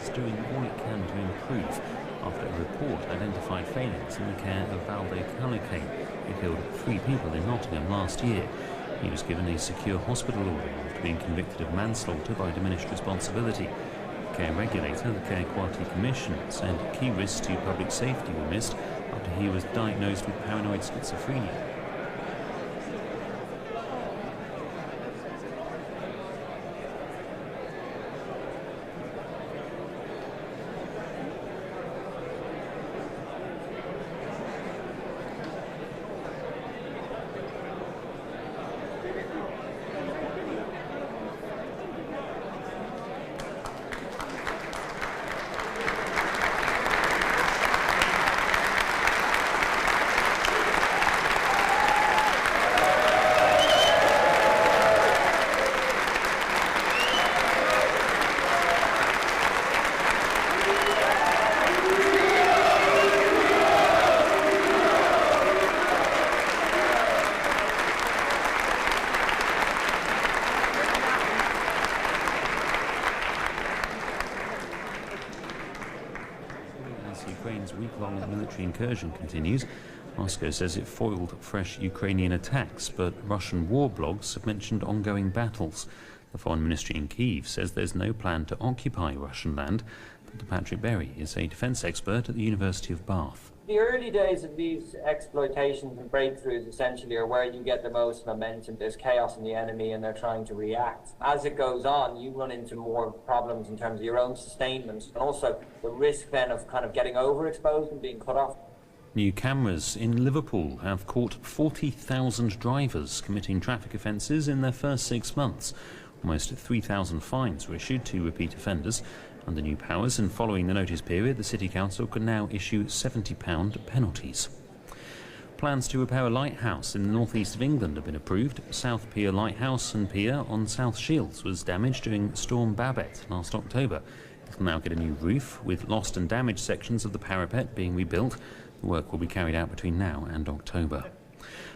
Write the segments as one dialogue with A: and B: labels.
A: is doing all it can to improve after a report identified failings in the care of Valde Calicane, who killed 3 people in Nottingham last year. He was given a secure hospital order after being convicted of manslaughter by diminished responsibility. The care regulator, the Care Quality Commission, said key risks to public safety were missed after he was diagnosed with paranoid schizophrenia. Ukraine's week-long military incursion continues. Moscow says it foiled fresh Ukrainian attacks, but Russian war blogs have mentioned ongoing battles. The Foreign Ministry in Kyiv says there's no plan to occupy Russian land. Dr. Patrick Berry is a defence expert at the University of Bath.
B: The early days of these exploitations and breakthroughs essentially are where you get the most momentum. There's chaos in the enemy and they're trying to react. As it goes on, you run into more problems in terms of your own sustainment and also the risk then of kind of getting overexposed and being cut off.
A: New cameras in Liverpool have caught 40,000 drivers committing traffic offences in their first 6 months. Almost 3,000 fines were issued to repeat offenders. Under new powers and following the notice period, the City Council can now issue £70 penalties. Plans to repair a lighthouse in the northeast of England have been approved. South Pier Lighthouse and Pier on South Shields was damaged during Storm Babette last October. It will now get a new roof, with lost and damaged sections of the parapet being rebuilt. The work will be carried out between now and October.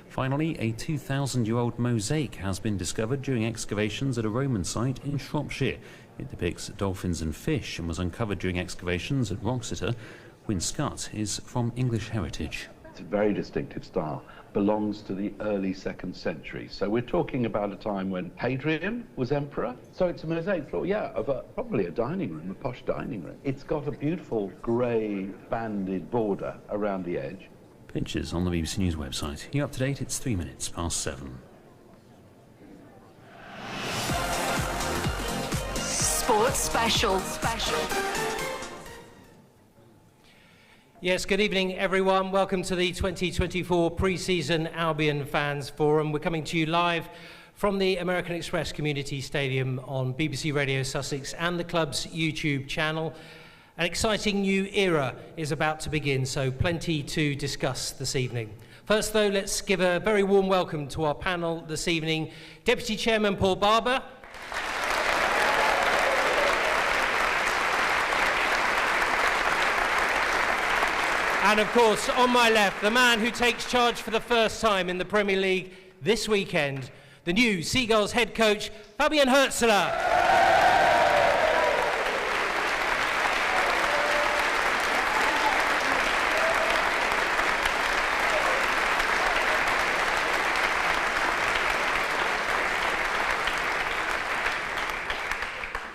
A: Finally, a 2,000-year-old mosaic has been discovered during excavations at a Roman site in Shropshire. It depicts dolphins and fish and was uncovered during excavations at Wroxeter. Wyn Scott is from English Heritage.
C: It's a very distinctive style, belongs to the early 2nd century. So we're talking about a time when Hadrian was emperor. So it's a mosaic floor, yeah, of probably a dining room, a posh dining room. It's got a beautiful grey banded border around the edge.
A: Pictures on the BBC News website. You're up to date, it's 3 minutes past 7.
D: Sports Special.
E: Yes, good evening everyone. Welcome to the 2024 pre-season Albion Fans Forum. We're coming to you live from the American Express Community Stadium on BBC Radio Sussex and the club's YouTube channel. An exciting new era is about to begin, so plenty to discuss this evening. First though, let's give a very warm welcome to our panel this evening. Deputy Chairman Paul Barber. And of course, on my left, the man who takes charge for the first time in the Premier League this weekend, the new Seagulls head coach, Fabian Hurzeler.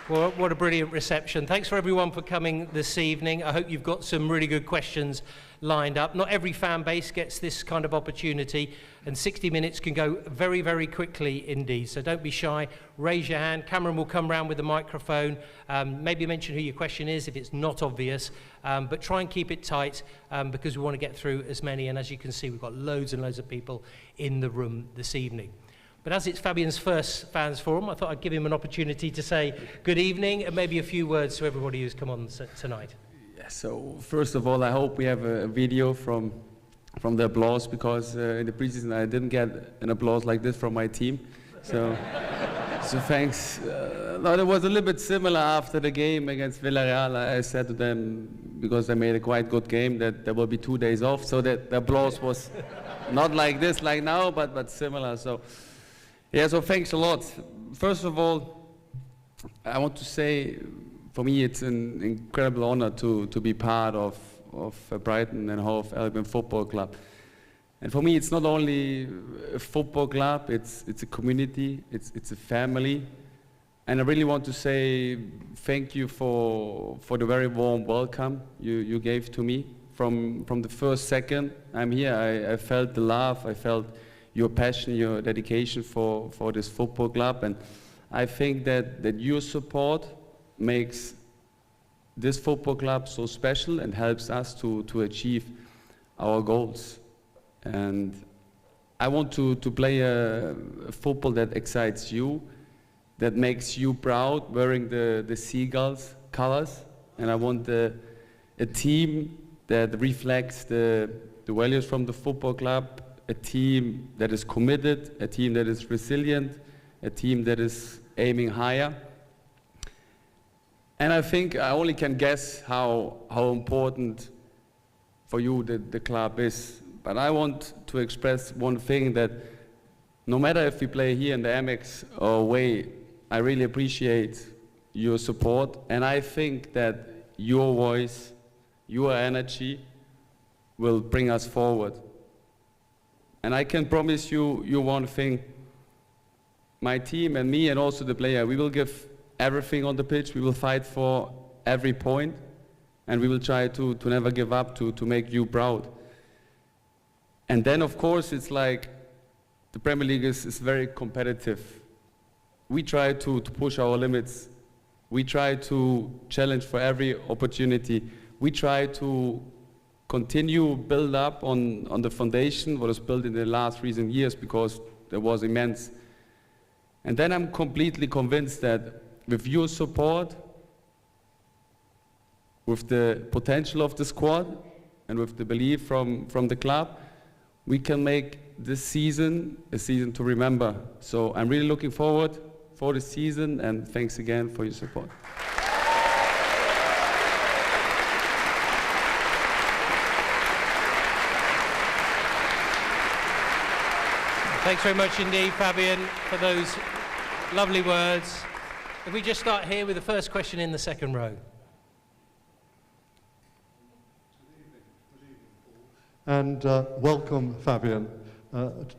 E: Well, what a brilliant reception. Thanks for everyone for coming this evening. I hope you've got some really good questions lined up. Not every fan base gets this kind of opportunity, and 60 minutes can go very, very quickly indeed. So don't be shy. Raise your hand. Cameron will come round with the microphone. Maybe mention who your question is if it's not obvious. But try and keep it tight because we want to get through as many. And as you can see, we've got loads and loads of people in the room this evening. But as it's Fabian's first fans forum, I thought I'd give him an opportunity to say good evening and maybe a few words to everybody who's come on tonight.
F: Yeah, so first of all, I hope we have a video from the applause, because in the preseason I didn't get an applause like this from my team. So, so thanks. No, it was a little bit similar after the game against Villarreal. I said to them, because they made a quite good game, that there will be 2 days off, so that the applause was not like this, like now, but similar. So. Yeah, so thanks a lot. First of all, I want to say for me, it's an incredible honor to be part of Brighton and Hove Albion Football Club. And for me, it's not only a football club, it's a community, it's a family. And I really want to say thank you for the very warm welcome you gave to me. From the first second I'm here, I felt the love, I felt your passion, your dedication for this football club. And I think that your support makes this football club so special and helps us to achieve our goals. And I want to play a football that excites you, that makes you proud, wearing the Seagulls colors. And I want a team that reflects the values from the football club, a team that is committed, a team that is resilient, a team that is aiming higher. And I think I only can guess how important for you the club is. But I want to express one thing, that no matter if we play here in the Amex or away, I really appreciate your support. And I think that your voice, your energy will bring us forward. And I can promise you one thing. My team and me and also the player, we will give everything on the pitch. We will fight for every point. And we will try to never give up, to make you proud. And then, of course, it's like the Premier League is very competitive. We try to push our limits. We try to challenge for every opportunity. We try to continue build up on the foundation what was built in the last recent years, because there was immense. And then I'm completely convinced that with your support, with the potential of the squad, and with the belief from the club, we can make this season a season to remember. So I'm really looking forward for the season, and thanks again for your support.
E: Thanks very much indeed, Fabian, for those lovely words. If we just start here with the first question in the second row.
G: And welcome, Fabian,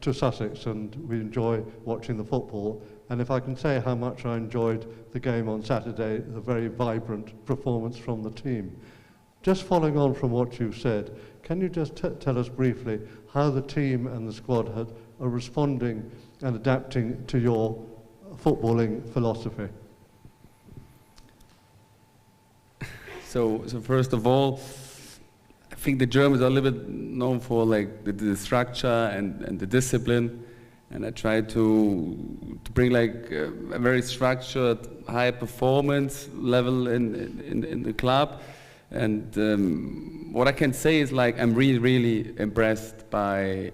G: to Sussex, and we enjoy watching the football. And if I can say how much I enjoyed the game on Saturday, the very vibrant performance from the team. Just following on from what you've said, can you just tell us briefly how the team and the squad are responding and adapting to your footballing philosophy?
F: So first of all, I think the Germans are a little bit known for like the structure and the discipline, and I try to bring like a very structured, high performance level in the club. And what I can say is, like, I'm really impressed by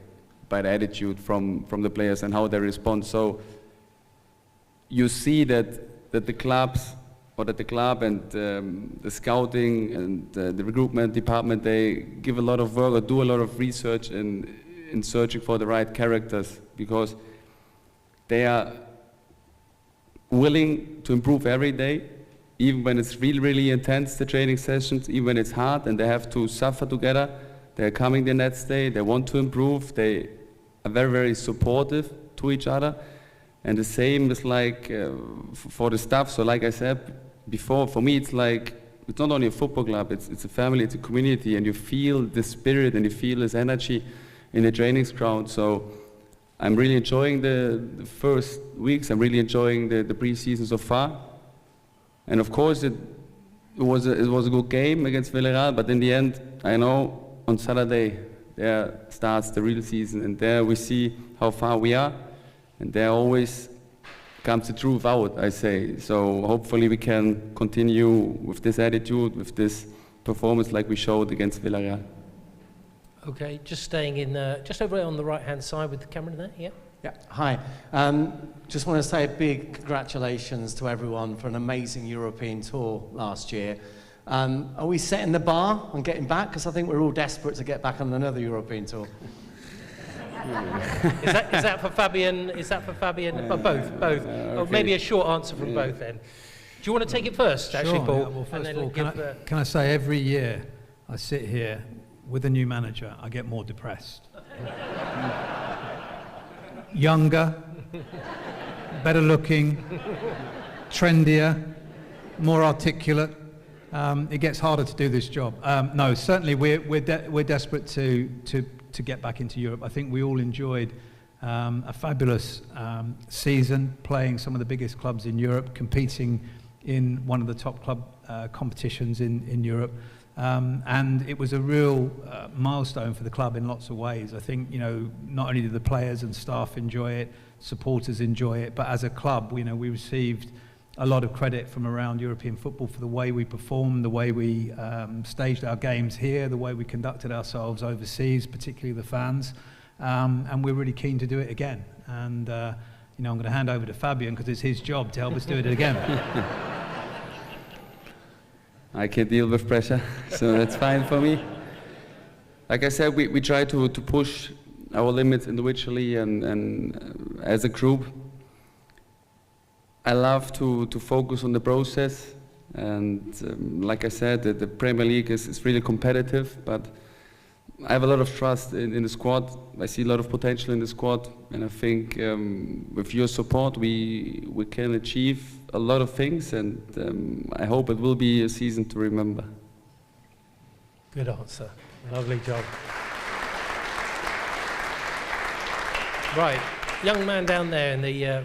F: the attitude from the players and how they respond. So you see that the clubs, or that the club and the scouting and the recruitment department, they give a lot of work or do a lot of research in searching for the right characters, because they are willing to improve every day, even when it's really intense, the training sessions, even when it's hard and they have to suffer together. They're coming the next day, they want to improve, they are very supportive to each other. And the same is like for the staff. So like I said before, for me it's like, it's not only a football club, it's a family, it's a community, and you feel the spirit and you feel this energy in the training ground. So I'm really enjoying the first weeks, I'm really enjoying the pre-season so far. And of course it was a good game against Villarreal, but in the end, I know on Saturday there starts the real season, and there we see how far we are. And there always comes the truth out, I say. So hopefully we can continue with this attitude, with this performance like we showed against Villarreal.
E: Okay, just staying in, just over on the right-hand side with the camera there, yeah?
H: Yeah, hi. Just want to say a big congratulations to everyone for an amazing European tour last year. Are we setting the bar on getting back? Because I think we're all desperate to get back on another European tour.
E: Is that for Fabian? Is that for Fabian? Both. Or
F: okay.
E: maybe a short answer from both then. you want to take it first, actually,
I: Sure,
E: Paul?
I: yeah, well, first
E: And
I: of all,
E: then
I: can I say every year I sit here with a new manager, I get more depressed. Younger, better looking, trendier, more articulate. It gets harder to do this job. No, certainly we're desperate to get back into Europe. I think we all enjoyed a fabulous season, playing some of the biggest clubs in Europe, competing in one of the top club competitions in Europe. And it was a real milestone for the club in lots of ways. I think, not only did the players and staff enjoy it, supporters enjoy it, but as a club, we received a lot of credit from around European football for the way we performed, the way we staged our games here, the way we conducted ourselves overseas, particularly the fans. And we're really keen to do it again. And, I'm going to hand over to Fabian because it's his job to help us do it again.
F: I can deal with pressure, so that's fine for me. Like I said, we try to push our limits individually and as a group. I love to focus on the process, and like I said, the Premier League is really competitive, but I have a lot of trust in the squad. I see a lot of potential in the squad, and I think with your support we can achieve a lot of things, and I hope it will be a season to remember.
E: Good answer. Lovely job. Right, young man down there in the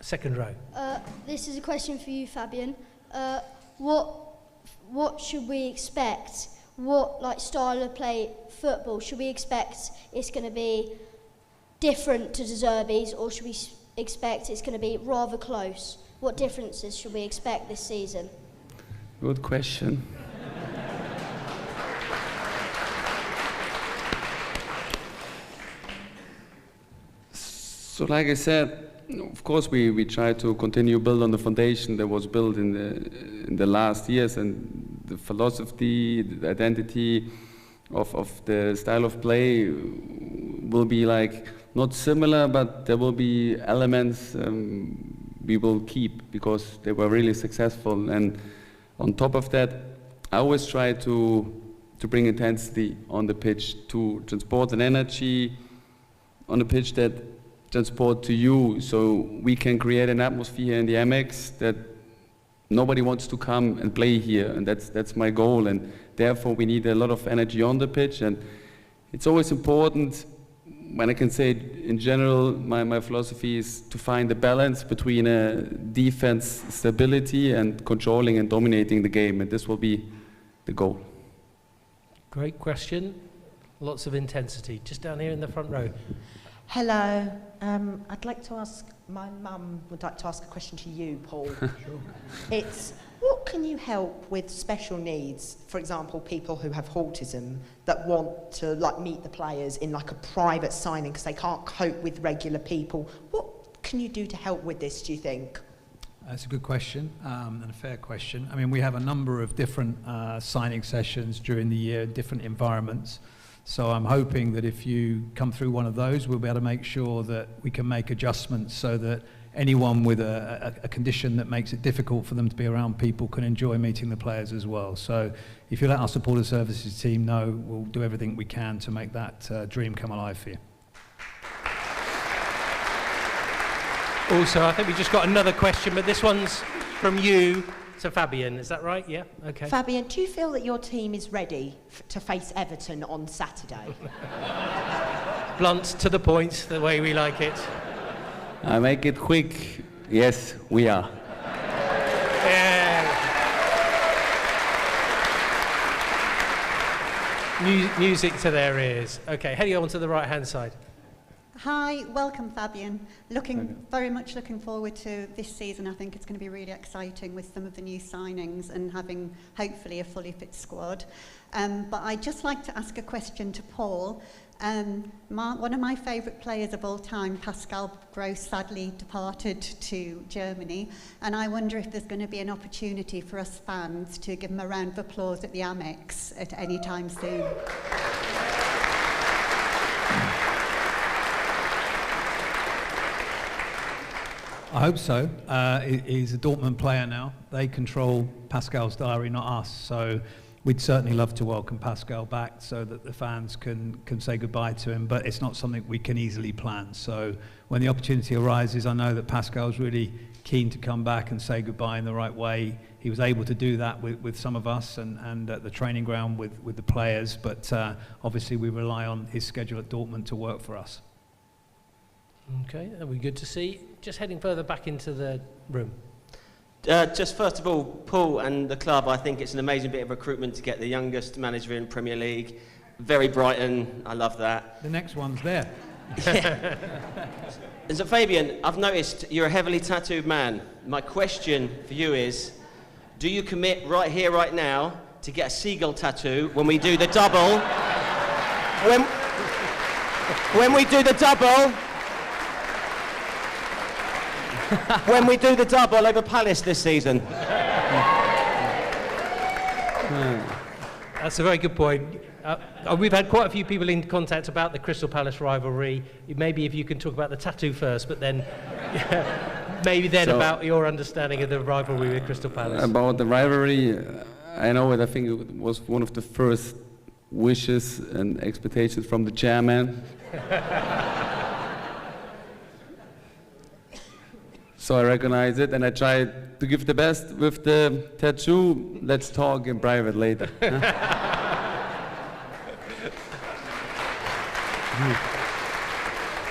E: second row.
J: This is a question for you, Fabian. What should we expect? What style of play football should we expect? It's going to be different to De Zerbi's, or should we expect it's going to be rather close? What differences should we expect this season?
F: Good question. So like I said, of course we try to continue build on the foundation that was built in the last years, and the philosophy, the identity of the style of play will be not similar, but there will be elements we will keep because they were really successful. And on top of that, I always try to bring intensity on the pitch, to transport an energy on the pitch that transport to you, so we can create an atmosphere in the Amex that nobody wants to come and play here, and that's my goal. And therefore we need a lot of energy on the pitch, and it's always important. When I can say in general, my philosophy is to find a balance between defense stability and controlling and dominating the game, and this will be the goal.
E: Great question. Lots of intensity. Just down here in the front row.
K: Hello. I'd like to ask, my mum would like to ask a question to you, Paul. Sure. It's, what can you help with special needs? For example, people who have autism that want to meet the players in a private signing because they can't cope with regular people. What can you do to help with this, do you think?
I: That's a good question, and a fair question. I mean, we have a number of different signing sessions during the year, different environments. So I'm hoping that if you come through one of those, we'll be able to make sure that we can make adjustments so that anyone with a condition that makes it difficult for them to be around people can enjoy meeting the players as well. So if you let our supporter services team know, we'll do everything we can to make that dream come alive for you.
E: Also, I think we just got another question, but this one's from you to Fabian. Is that right? Yeah? Okay.
K: Fabian, do you feel that your team is ready to face Everton on Saturday?
E: Blunt, to the point, the way we like it.
F: I make it quick. Yes, we are.
E: Yeah. Music to their ears. Okay, heading on to the right-hand side.
L: Hi, welcome Fabian. Very much looking forward to this season. I think it's going to be really exciting with some of the new signings and having hopefully a fully fit squad. But I'd just like to ask a question to Paul. One of my favourite players of all time, Pascal Gross, sadly departed to Germany, and I wonder if there's going to be an opportunity for us fans to give him a round of applause at the Amex at any time soon.
I: I hope so. He's a Dortmund player now. They control Pascal's diary, not us. So we'd certainly love to welcome Pascal back so that the fans can say goodbye to him. But it's not something we can easily plan. So when the opportunity arises, I know that Pascal's really keen to come back and say goodbye in the right way. He was able to do that with some of us and at the training ground with the players. But obviously we rely on his schedule at Dortmund to work for us.
E: Okay, that'll be good to see. Just heading further back into the room.
M: Just first of all, Paul and the club, I think it's an amazing bit of recruitment to get the youngest manager in Premier League. Very Brighton, I love that.
I: The next one's there.
M: And so Fabian, I've noticed you're a heavily tattooed man. My question for you is, do you commit right here, right now, to get a seagull tattoo when we do the double? When we do the double... when we do the double over Palace this season.
E: That's a very good point. We've had quite a few people in contact about the Crystal Palace rivalry. Maybe if you can talk about the tattoo first, but then maybe then about your understanding of the rivalry with Crystal Palace.
F: About the rivalry, I know it. I think it was one of the first wishes and expectations from the chairman. So I recognize it and I try to give the best with the tattoo. Let's talk in private later.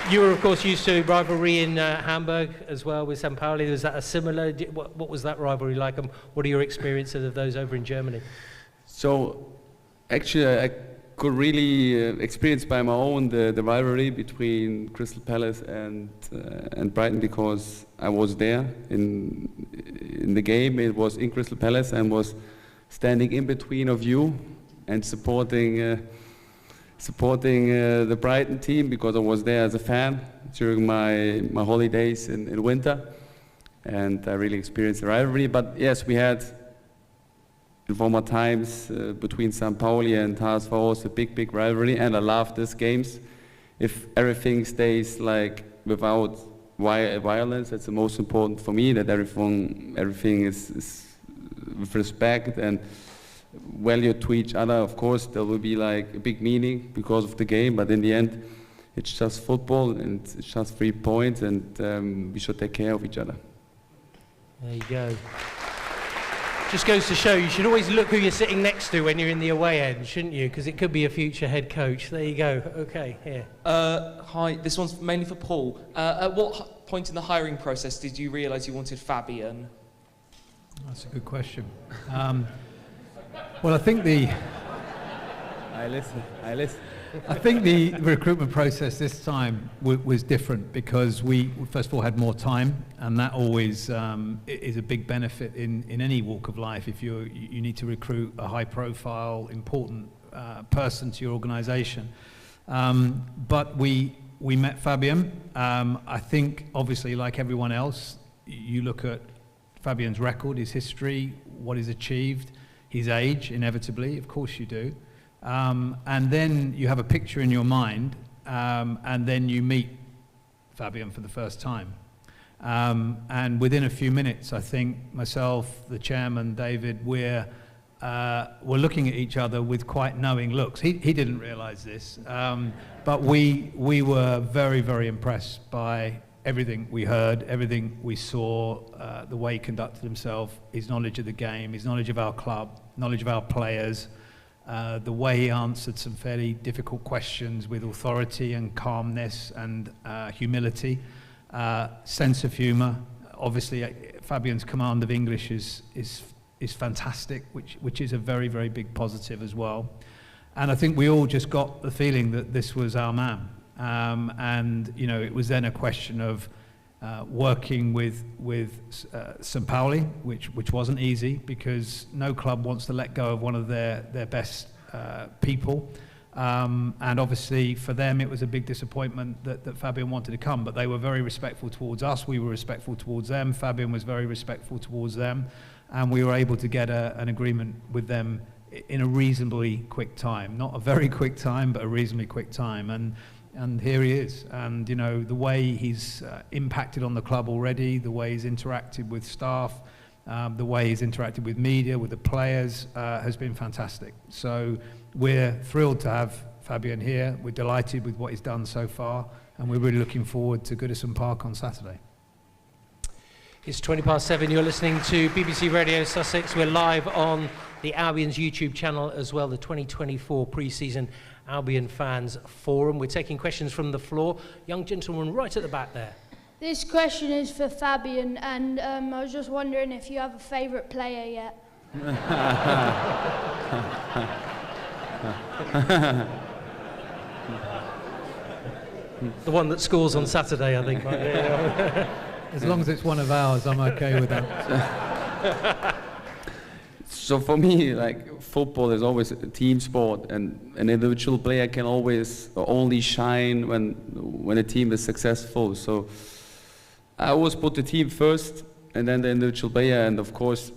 E: You were, of course, used to rivalry in Hamburg as well with St. Pauli. Was that a similar? What was that rivalry like? And what are your experiences of those over in Germany?
F: So, actually, I could really experience by my own the rivalry between Crystal Palace and Brighton, because I was there in the game. It was in Crystal Palace and was standing in between of you and supporting the Brighton team, because I was there as a fan during my holidays in winter, and I really experienced the rivalry. But yes, we had in former times between St. Pauli and HSV a big rivalry, and I love these games. If everything stays like without violence, that's the most important for me, that everything is with respect and value to each other. Of course, there will be like a big meaning because of the game, but in the end, it's just football and it's just 3 points, and we should take care of each other.
E: There you go. Just goes to show you should always look who you're sitting next to when you're in the away end, shouldn't you? Because it could be a future head coach. There you go. Okay, here.
N: Hi, this one's mainly for Paul. At what point in the hiring process did you realise you wanted Fabian?
I: That's a good question. Well, I think I listen. I think the recruitment process this time was different because we first of all had more time, and that always is a big benefit in any walk of life. If you need to recruit a high-profile, important person to your organisation, but we met Fabian. I think obviously, like everyone else, you look at Fabian's record, his history, what he's achieved, his age, inevitably, of course you do. And then you have a picture in your mind, and then you meet Fabian for the first time. And within a few minutes, I think myself, the chairman, David, we're looking at each other with quite knowing looks. He didn't realise this, but we were very, very impressed by everything we heard, everything we saw, the way he conducted himself, his knowledge of the game, his knowledge of our club, knowledge of our players. The way he answered some fairly difficult questions with authority and calmness and humility, sense of humour. Obviously, Fabian's command of English is fantastic, which is a very, very big positive as well. And I think we all just got the feeling that this was our man. And you know, it was then a question of working with St. Pauli, which wasn't easy, because no club wants to let go of one of their best people. And obviously for them it was a big disappointment that Fabian wanted to come, but they were very respectful towards us, we were respectful towards them, Fabian was very respectful towards them, and we were able to get an agreement with them in a reasonably quick time. Not a very quick time, but a reasonably quick time. And and here he is. And you know, the way he's impacted on the club already, the way he's interacted with staff, the way he's interacted with media, with the players, has been fantastic. So we're thrilled to have Fabian here. We're delighted with what he's done so far, and we're really looking forward to Goodison Park on Saturday.
E: It's 7:20. You're listening to BBC Radio Sussex. We're live on the Albion's YouTube channel as well, the 2024 pre-season Albion Fans Forum. We're taking questions from the floor. Young gentleman right at the back there.
O: This question is for Fabian, and I was just wondering if you have a favourite player yet.
E: The one that scores on Saturday, I think.
I: As long as it's one of ours, I'm okay with that.
F: So for me, like, football is always a team sport, and an individual player can always only shine when a team is successful. So I always put the team first, and then the individual player. And of course,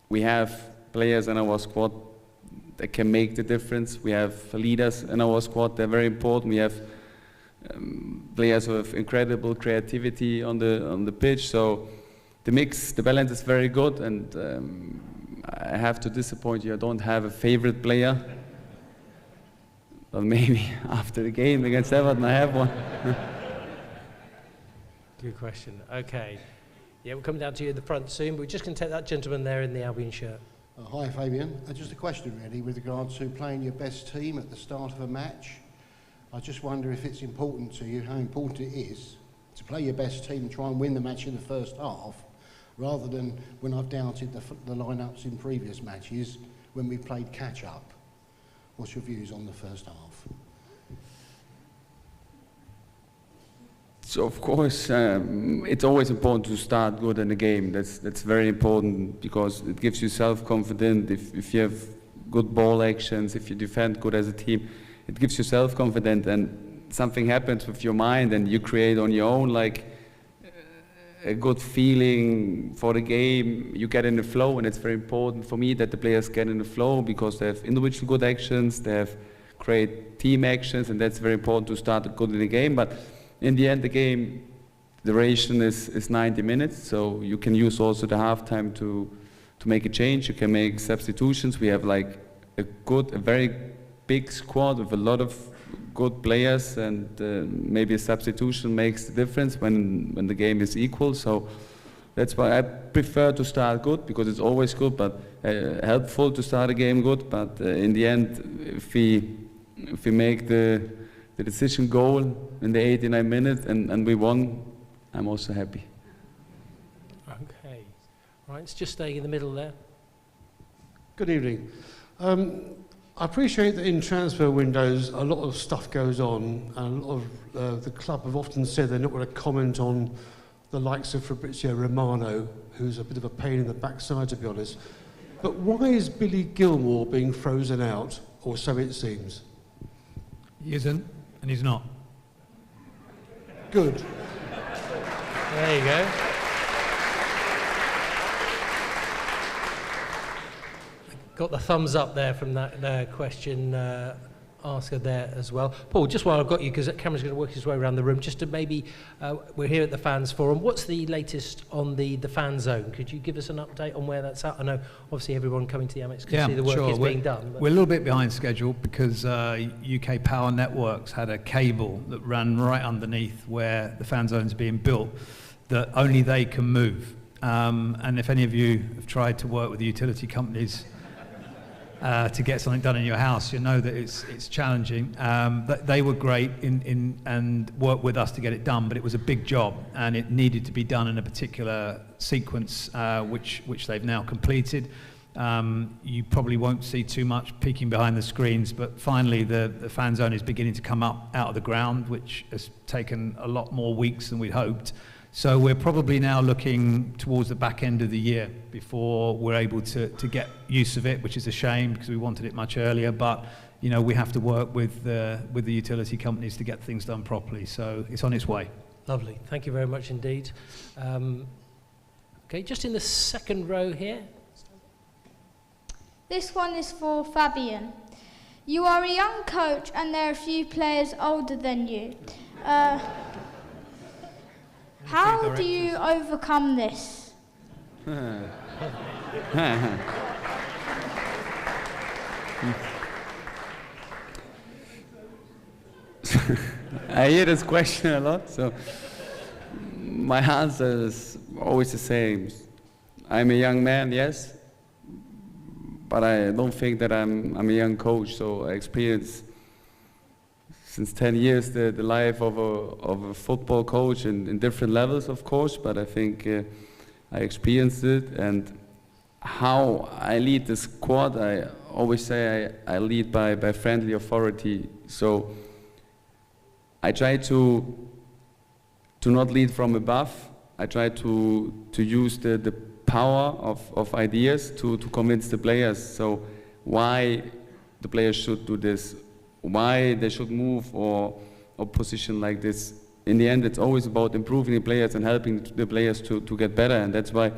F: we have players in our squad that can make the difference. We have leaders in our squad; they're very important. We have players with incredible creativity on the pitch. So the mix, the balance is very good, and I have to disappoint you. I don't have a favorite player, but maybe after the game against Everton, I have one.
E: Good question. Okay. Yeah, we'll come down to you at the front soon, but we're just going to take that gentleman there in the Albion shirt.
P: Hi, Fabian. Just a question, really, with regard to playing your best team at the start of a match. I just wonder if it's important to you, how important it is to play your best team and try and win the match in the first half, rather than when I've doubted the lineups in previous matches when we played catch-up. What's your views on the first half?
F: So of course, it's always important to start good in the game. That's very important, because it gives you self-confidence. If you have good ball actions, if you defend good as a team, it gives you self-confidence, and something happens with your mind, and you create on your own like a good feeling for the game. You get in the flow, and it's very important for me that the players get in the flow, because they have individual good actions, they have great team actions, and that's very important to start good in the game. But in the end, the game duration is 90 minutes, so you can use also the halftime to make a change. You can make substitutions. We have like a very big squad with a lot of good players, and maybe a substitution makes the difference when the game is equal. So that's why I prefer to start good, because it's always good, but helpful to start a game good. But in the end, if we make the decision goal in the 89 minutes and we won, I'm also happy.
E: Okay. Right, it's just staying in the middle there.
Q: Good evening. I appreciate that in transfer windows a lot of stuff goes on, and a lot of the club have often said they're not going to comment on the likes of Fabrizio Romano, who's a bit of a pain in the backside, to be honest. But why is Billy Gilmore being frozen out, or so it seems?
I: He isn't, and he's not.
Q: Good.
E: There you go. Got the thumbs up there from that question asker there as well. Paul, just while I've got you, because that camera's going to work his way around the room, just to maybe, we're here at the Fans Forum. What's the latest on the fan zone? Could you give us an update on where that's at? I know obviously everyone coming to the Amex can see the work is being done.
I: We're a little bit behind schedule because UK Power Networks had a cable that ran right underneath where the fan zone's being built that only they can move. And if any of you have tried to work with the utility companies to get something done in your house, you know that it's challenging. But they were great and worked with us to get it done, but it was a big job and it needed to be done in a particular sequence, which they've now completed. You probably won't see too much peeking behind the screens, but finally the fan zone is beginning to come up out of the ground, which has taken a lot more weeks than we'd hoped. So we're probably now looking towards the back end of the year before we're able to get use of it, which is a shame because we wanted it much earlier. But you know, we have to work with the utility companies to get things done properly. So it's on its way.
E: Lovely. Thank you very much indeed. Okay, just in the second row here.
O: This one is for Fabian. You are a young coach and there are a few players older than you. How do you overcome this?
F: I hear this question a lot, so my answer is always the same. I'm a young man, yes, but I don't think that I'm a young coach, so I experience since 10 years the life of a football coach in different levels, of course, but I think I experienced it. And how I lead the squad, I always say I lead by friendly authority. So I try to not lead from above. I try to use the power of ideas to convince the players. So why the players should do this, why they should move or position like this. In the end, it's always about improving the players and helping the players to get better, and that's why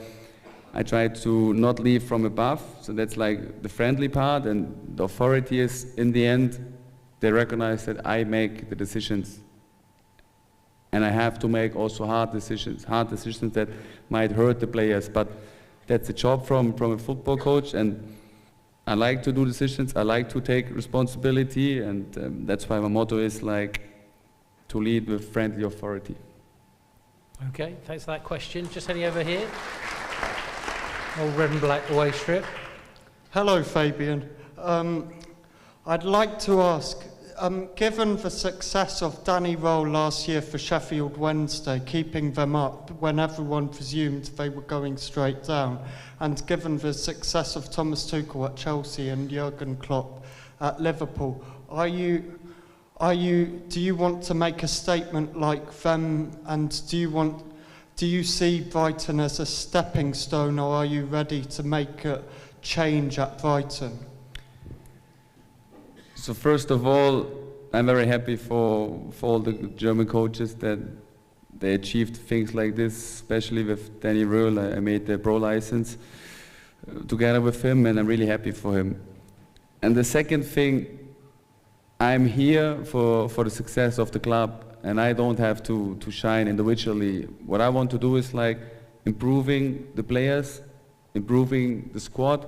F: I try to not lead from above. So that's like the friendly part, and the authority is, in the end, they recognize that I make the decisions. And I have to make also hard decisions that might hurt the players, but that's a job from a football coach, and I like to do decisions, I like to take responsibility, and that's why my motto is like to lead with friendly authority.
E: Okay, thanks for that question. Just heading over here. Old red and black away strip.
R: Hello, Fabian. I'd like to ask, given the success of Danny Rowe last year for Sheffield Wednesday, keeping them up when everyone presumed they were going straight down, and given the success of Thomas Tuchel at Chelsea and Jurgen Klopp at Liverpool, do you want to make a statement like them, and do you see Brighton as a stepping stone, or are you ready to make a change at Brighton?
F: So first of all, I'm very happy for all the German coaches that they achieved things like this, especially with Danny Rowe. I made the pro license together with him, and I'm really happy for him. And the second thing, I'm here for the success of the club, and I don't have to shine individually. What I want to do is like improving the players, improving the squad,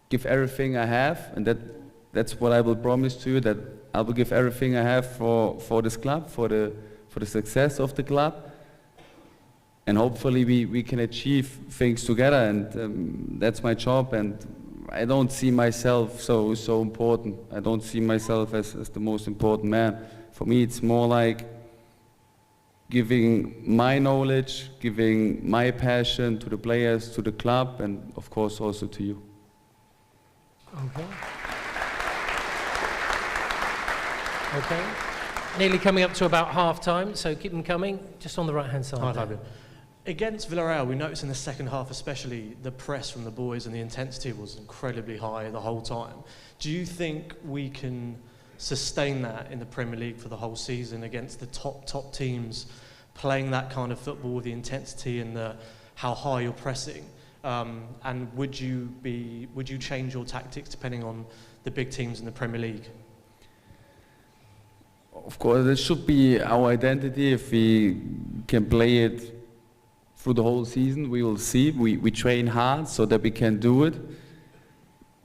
F: give everything I have, and that's what I will promise to you, that I will give everything I have for this club, for the success of the club, and hopefully we can achieve things together, and that's my job. And I don't see myself so important. I don't see myself as the most important man. For me, it's more like giving my knowledge, giving my passion to the players, to the club, and of course also to you.
E: Okay. Okay. Nearly coming up to about half time, so keep them coming. Just on the right hand side.
S: Hi, Fabian. Against Villarreal, we noticed in the second half especially, the press from the boys and the intensity was incredibly high the whole time. Do you think we can sustain that in the Premier League for the whole season against the top teams, playing that kind of football with the intensity and how high you're pressing? And would you change your tactics depending on the big teams in the Premier League?
F: Of course, this should be our identity. If we can play it through the whole season, we will see. We train hard so that we can do it.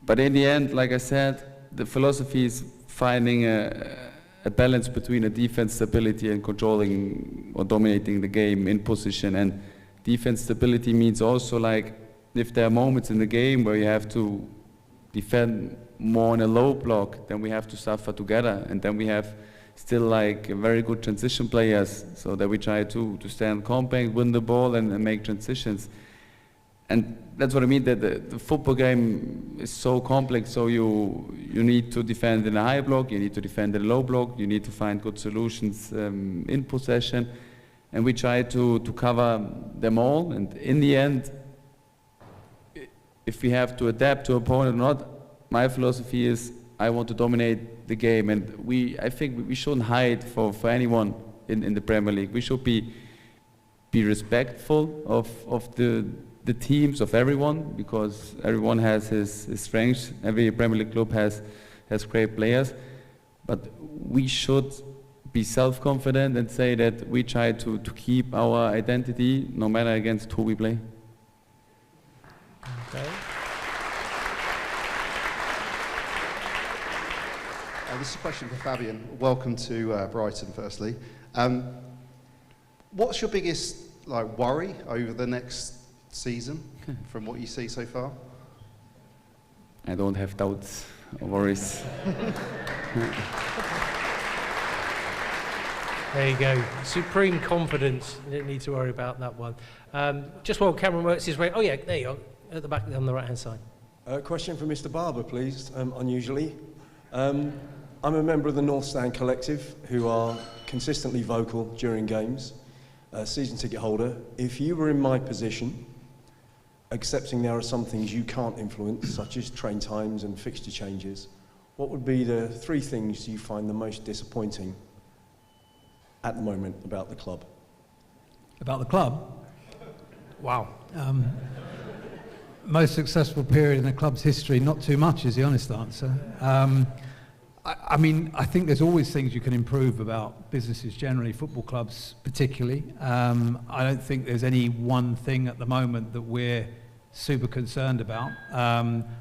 F: But in the end, like I said, the philosophy is finding a balance between a defense stability and controlling or dominating the game in position. And defense stability means also like if there are moments in the game where you have to defend more in a low block, then we have to suffer together. And then we have still like very good transition players, so that we try to stand compact, win the ball, and make transitions. And that's what I mean, that the football game is so complex, so you need to defend in a high block, you need to defend in a low block, you need to find good solutions in possession, and we try to cover them all. And in the end, if we have to adapt to opponent or not, my philosophy is I want to dominate the game, and I think we shouldn't hide for anyone in the Premier League. We should be respectful of the teams, of everyone, because everyone has his strengths. Every Premier League club has has great players, but we should be self-confident and say that we try to keep our identity no matter against who we play.
E: Okay.
T: This is a question for Fabian. Welcome to Brighton, firstly. What's your biggest worry over the next season from what you see so far?
F: I don't have doubts or worries.
E: There you go. Supreme confidence. You don't need to worry about that one. Just while Cameron works his way. Oh yeah, there you go. At the back on the right hand side.
U: Question for Mr. Barber, please, unusually. I'm a member of the North Stand Collective who are consistently vocal during games, season ticket holder. If you were in my position, accepting there are some things you can't influence, such as train times and fixture changes, what would be the 3 things you find the most disappointing at the moment about the club?
I: About the club?
E: Wow.
I: Most successful period in the club's history, not too much is the honest answer. I mean, I think there's always things you can improve about businesses generally, football clubs particularly. I don't think there's any one thing at the moment that we're super concerned about.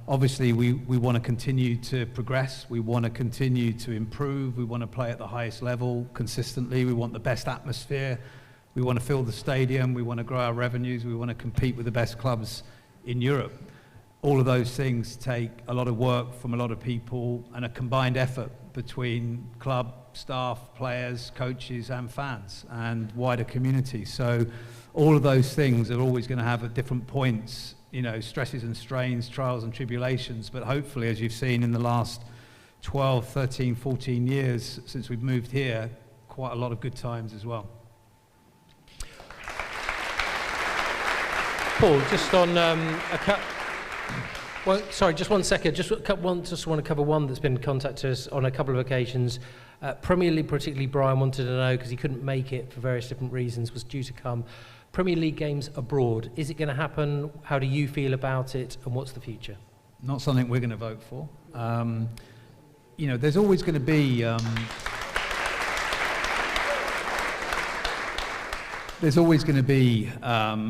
I: Obviously, we want to continue to progress. We want to continue to improve. We want to play at the highest level consistently. We want the best atmosphere. We want to fill the stadium. We want to grow our revenues. We want to compete with the best clubs in Europe. All of those things take a lot of work from a lot of people and a combined effort between club, staff, players, coaches and fans and wider community. So all of those things are always going to have at different points, you know, stresses and strains, trials and tribulations, but hopefully, as you've seen in the last 12, 13, 14 years since we've moved here, quite a lot of good times as well.
E: Paul, just on well, sorry, just 1 second. Just want to cover one that's been contacted us on a couple of occasions. Premier League, particularly Brian, wanted to know, because he couldn't make it for various different reasons, was due to come. Premier League games abroad, is it going to happen? How do you feel about it, and what's the future?
I: Not something we're going to vote for. You know, there's always going to be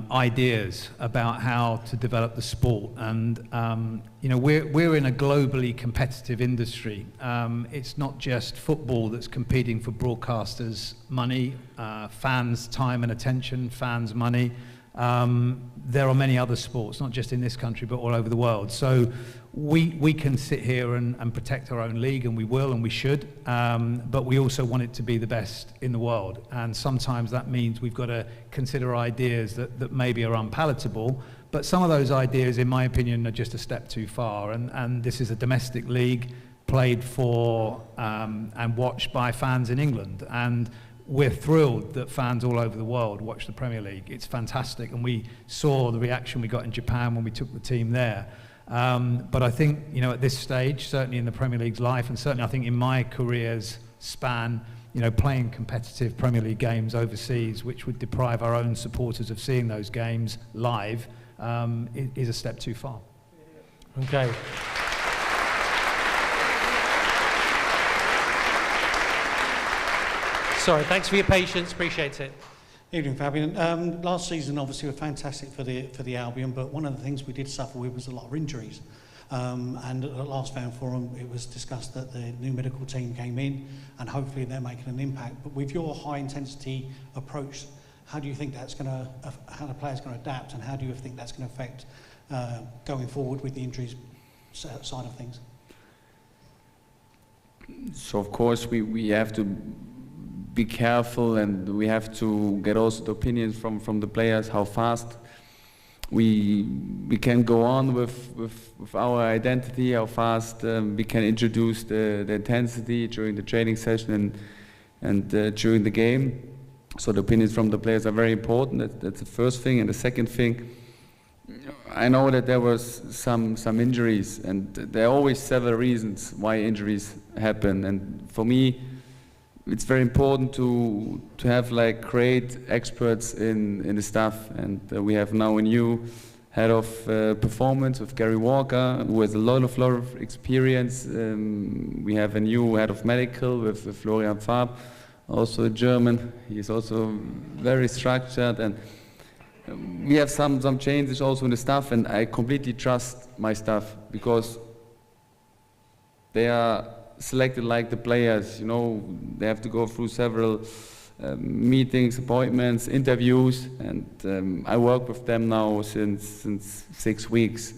I: ideas about how to develop the sport, and you know, we're in a globally competitive industry. It's not just football that's competing for broadcasters' money, fans' time and attention, fans' money. There are many other sports, not just in this country, but all over the world. So we can sit here and protect our own league, and we will, and we should, but we also want it to be the best in the world. And sometimes that means we've got to consider ideas that maybe are unpalatable, but some of those ideas, in my opinion, are just a step too far. And this is a domestic league played for and watched by fans in England. And we're thrilled that fans all over the world watch the Premier League. It's fantastic, and we saw the reaction we got in Japan when we took the team there. But I think, you know, at this stage, certainly in the Premier League's life, and certainly I think in my career's span, you know, playing competitive Premier League games overseas, which would deprive our own supporters of seeing those games live, is a step too far.
E: Okay. Sorry, thanks for your patience, appreciate it.
V: Evening, Fabian. Last season, obviously, were fantastic for the Albion, but one of the things we did suffer with was a lot of injuries. And at the last fan forum, it was discussed that the new medical team came in, and hopefully they're making an impact. But with your high-intensity approach, how do you think that's going to, how the players going to adapt, and how do you think that's going to affect going forward with the injuries side of things?
F: So of course we have to be careful, and we have to get also the opinions from the players, how fast we can go on with our identity, how fast we can introduce the intensity during the training session and during the game. So the opinions from the players are very important. That's the first thing. And the second thing, I know that there was some injuries, and there are always several reasons why injuries happen. And for me, it's very important to have like great experts in the staff, and we have now a new head of performance with Gary Walker, who has a lot of experience. We have a new head of medical with Florian Fabian, also a German. He's also very structured, and we have some changes also in the staff, and I completely trust my staff because they are selected like the players. You know, they have to go through several meetings, appointments, interviews, and I work with them now since 6 weeks,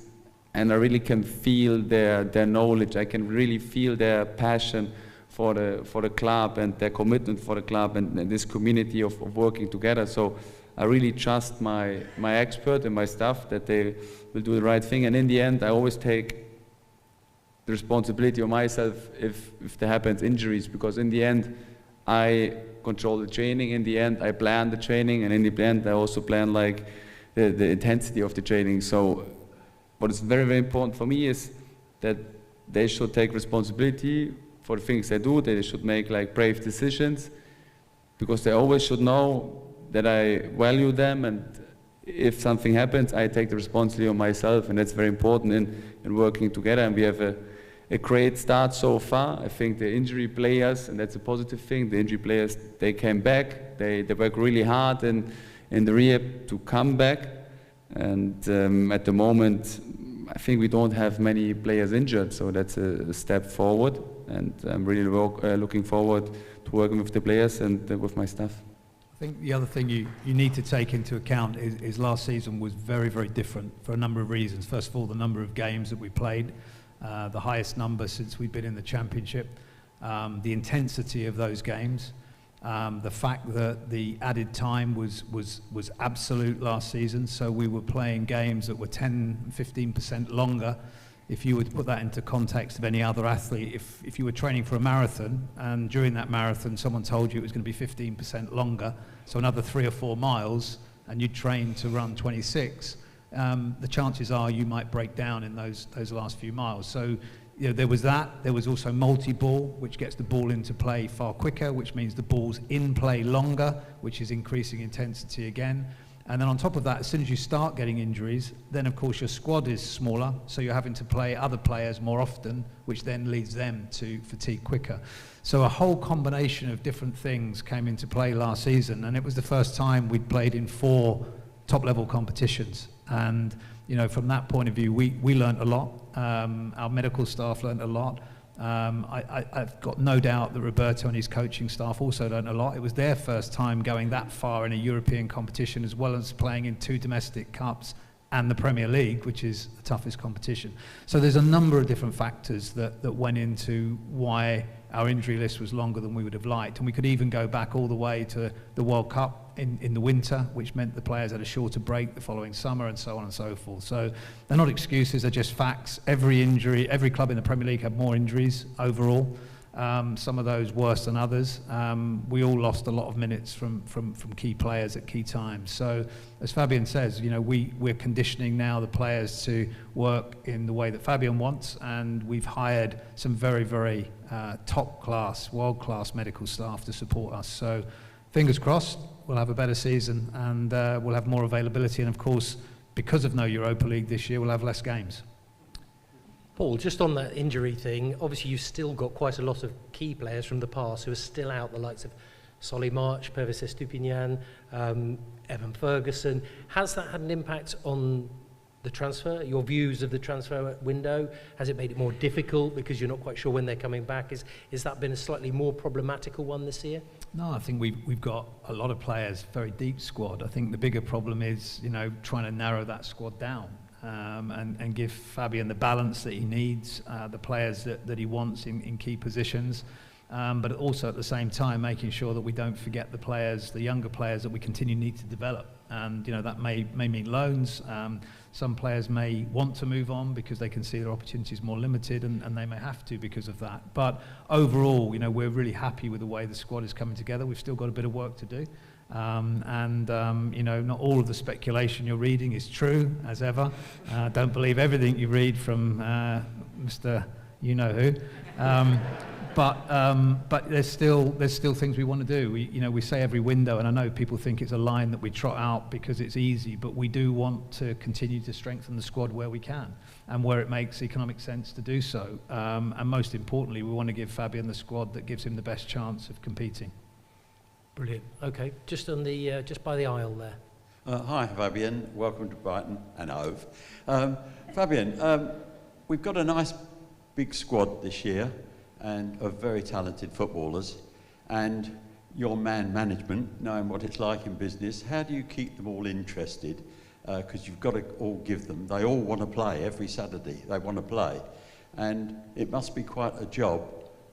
F: and I really can feel their knowledge. I can really feel their passion for the club and their commitment for the club and this community of working together. So I really trust my expert and my staff that they will do the right thing. And in the end, I always take the responsibility on myself if there happens injuries, because in the end, I control the training. In the end, I plan the training, and in the end, I also plan like the intensity of the training. So what is very, very important for me is that they should take responsibility for the things they do. They should make like brave decisions, because they always should know that I value them, and if something happens, I take the responsibility on myself, and that's very important in working together. And we have a great start so far. I think the injury players, and that's a positive thing, the injury players, they came back, they work really hard in the rehab to come back, and at the moment, I think we don't have many players injured, so that's a step forward, and I'm really looking forward to working with the players and with my staff.
I: I think the other thing you need to take into account is last season was very, very different for a number of reasons. First of all, the number of games that we played, the highest number since we've been in the Championship, the intensity of those games, the fact that the added time was absolute last season, so we were playing games that were 10-15% longer. If you were to put that into context of any other athlete, if you were training for a marathon and during that marathon someone told you it was going to be 15% longer, so another 3 or 4 miles, and you trained to run 26, the chances are you might break down in those last few miles. So you know, there was that. There was also multi-ball, which gets the ball into play far quicker, which means the ball's in play longer, which is increasing intensity again. And then on top of that, as soon as you start getting injuries, then of course your squad is smaller, so you're having to play other players more often, which then leads them to fatigue quicker. So a whole combination of different things came into play last season, and it was the first time we'd played in 4 top-level competitions. And you know, from that point of view, we learned a lot. Our medical staff learned a lot. I've got no doubt that Roberto and his coaching staff also learned a lot. It was their first time going that far in a European competition, as well as playing in 2 domestic cups and the Premier League, which is the toughest competition. So there's a number of different factors that went into why our injury list was longer than we would have liked. And we could even go back all the way to the World Cup in the winter, which meant the players had a shorter break the following summer, and so on and so forth. So they're not excuses, they're just facts. Every club in the Premier League had more injuries overall. Some of those worse than others. We all lost a lot of minutes from key players at key times. So as Fabian says, you know, we're conditioning now the players to work in the way that Fabian wants, and we've hired some very, very top-class, world-class medical staff to support us. So fingers crossed, we'll have a better season, and we'll have more availability, and of course, because of no Europa League this year, we'll have less games.
E: Paul, just on that injury thing, obviously you've still got quite a lot of key players from the past who are still out, the likes of Solly March, Pervis Estupiñán, Evan Ferguson. Has that had an impact on the transfer, your views of the transfer window? Has it made it more difficult because you're not quite sure when they're coming back? Is that been a slightly more problematical one this year?
I: No, I think we've got a lot of players, very deep squad. I think the bigger problem is, you know, trying to narrow that squad down. And give Fabian the balance that he needs, the players that he wants in key positions, but also at the same time making sure that we don't forget the players, the younger players that we continue need to develop. And you know, that may mean loans. Some players may want to move on because they can see their opportunities more limited, and they may have to because of that. But overall, you know, we're really happy with the way the squad is coming together. We've still got a bit of work to do. You know, not all of the speculation you're reading is true, as ever. Don't believe everything you read from Mr. You-know-who. But there's still things we want to do. We say every window, and I know people think it's a line that we trot out because it's easy, but we do want to continue to strengthen the squad where we can and where it makes economic sense to do so. And most importantly, we want to give Fabian the squad that gives him the best chance of competing.
E: Brilliant. Okay, just on the just by the aisle there.
B: Hi, Fabian. Welcome to Brighton and Hove. Fabian, we've got a nice big squad this year and of very talented footballers, and your man management, knowing what it's like in business, how do you keep them all interested? Because you've got to all give them, they all want to play every Saturday, they want to play. And it must be quite a job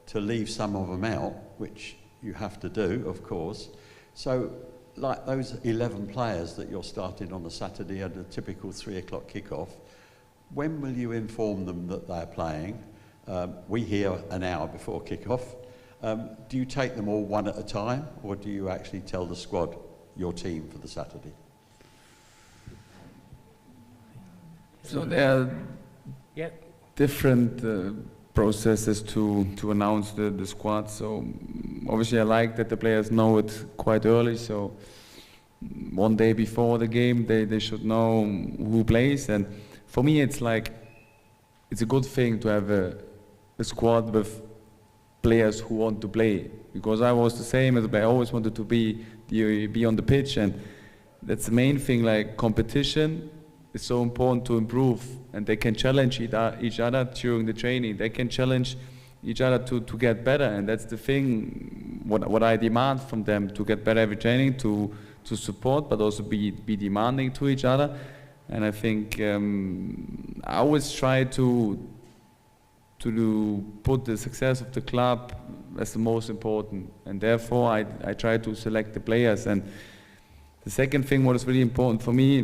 B: to leave some of them out, which you have to do, of course. So, like those 11 players that you're starting on a Saturday at a typical 3 o'clock kickoff, when will you inform them that they're playing? We hear an hour before kickoff. Do you take them all one at a time, or do you actually tell the squad your team for the Saturday?
F: So there are different processes to announce the squad. So obviously I like that the players know it quite early. So one day before the game, they should know who plays. And for me, it's like, it's a good thing to have a squad with players who want to play, because I was the same as I always wanted to be on the pitch, and that's the main thing. Like, competition is so important to improve, and they can challenge each other during the training. They can challenge each other to get better, and that's the thing what I demand from them, to get better every training, to support, but also be demanding to each other. And I think I always try to put the success of the club as the most important, and therefore I try to select the players. And the second thing, what is really important for me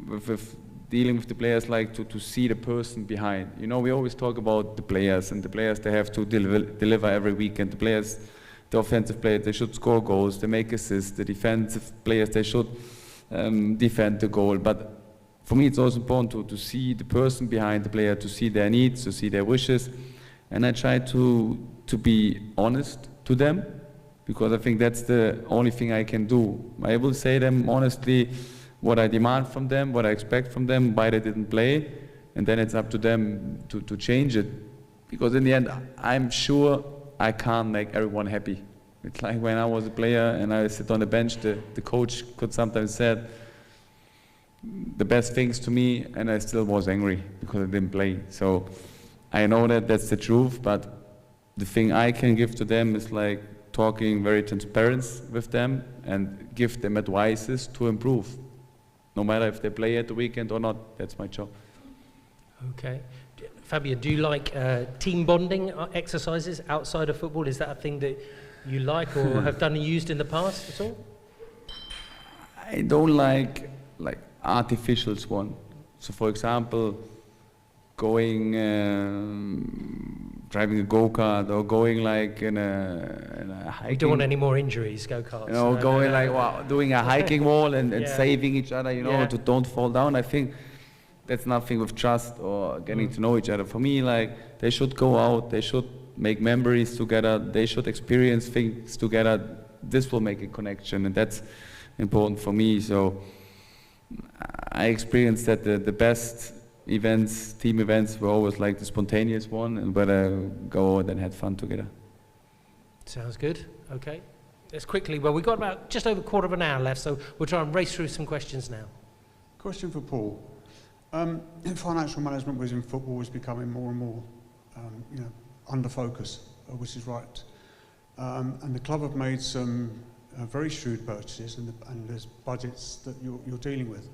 F: with dealing with the players, like to see the person behind. You know, we always talk about the players, and the players, they have to deliver every weekend. The players, the offensive players, they should score goals, they make assists. The defensive players, they should defend the goal. But for me, it's also important to see the person behind the player, to see their needs, to see their wishes. And I try to be honest to them, because I think that's the only thing I can do. I will say them honestly what I demand from them, what I expect from them, why they didn't play, and then it's up to them to change it. Because in the end, I'm sure I can't make everyone happy. It's like when I was a player and I sit on the bench, the coach could sometimes say the best things to me, and I still was angry because I didn't play. So I know that that's the truth, but the thing I can give to them is like talking very transparent with them and give them advices to improve. No matter if they play at the weekend or not, that's my job.
E: Okay. Fabian, do you like team bonding exercises outside of football? Is that a thing that you like or have done and used in the past at all?
F: I don't like artificial one. So for example, going driving a go-kart, or going like in a hiking.
E: You don't want any more injuries, go-karts.
F: You know, doing a hiking wall and saving each other, to don't fall down. I think that's nothing with trust or getting to know each other. For me, like, they should go out, they should make memories together, they should experience things together. This will make a connection, and that's important for me. So I experienced that the best events, team events, were always like the spontaneous one, and where I go out and had fun together.
E: Sounds good. Okay. Let's quickly, well, we've got about just over a quarter of an hour left, so we'll try and race through some questions now.
C: Question for Paul. Financial management within football is becoming more and more under focus, which is right. And the club have made some very shrewd purchases, and there's budgets that you're dealing with.